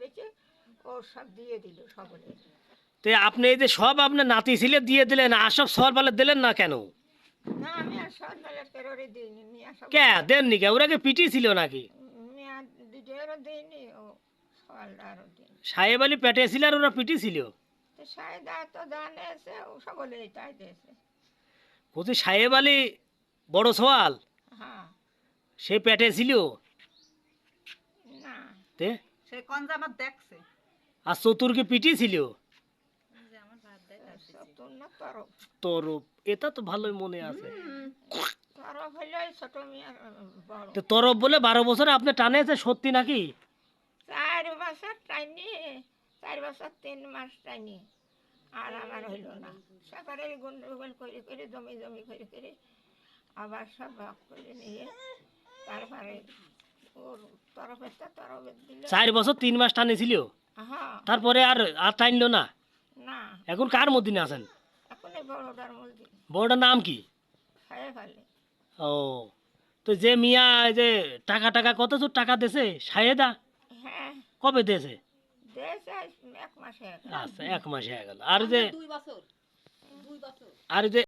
বেচে ও সব দিয়ে দিল সকলে। তো আপনি এই যে সব আপনার নাতি ছিলে দিয়ে দিলেন, আর সব সরবালে দিলেন না কেন? না আমি আর সরকারের কেরোরে দিইনি, মিয়া সব কে দেননি কে? ওরা কি পিটি ছিল নাকি? মিয়া দুজনেরও দিইনি, ও সরকারও দিইনি। সাহেব আলী পেটে ছিল আর ওরা পিটি ছিল? তো সায়দা তো জানে এসে ও সকলে তাই দিয়েছে। বলছি সাহেব আলী বড় সোয়াল, হ্যাঁ। সে পেটে ছিল? না তে সে কোন জামাত দেখছে? আর চতুর কি পিটি ছিল? সতুর না তরফ। তরফ, এটা তো ভালোই মনে আছে। তরফ হইলে ওই ছোট মিয়া বড়। তো তরফ বলে 12 বছরে আপনি টানে আছে, সত্যি নাকি? 4 বছর টাইনি, 4 বছর 3 মাস টাইনি, আর আমার হইল না। সরকারে গন্ডগোল করে করে জমি জমি করে করে আবার সব ভাগ করে নিয়ে তারপরে ওর তরফেরটা তরফের দিল। 4 বছর 3 মাস টানে ছিল, হ্যাঁ। তারপরে আর আর টানলো না? না এখন কার মধ্যে আছেন? এখন এই বড়টার মধ্যে বড়টার নাম কি? খাইয়ে ফেলে। ও, তো যে মিয়া এই যে টাকা টাকা কত টাকা দেছে সাহেদা, হ্যাঁ কবে দেছে? দেশে 1 মাসে। আচ্ছা 1 মাস হয়ে গেল। আর যে 2 বছর। 2 বছর। আর যে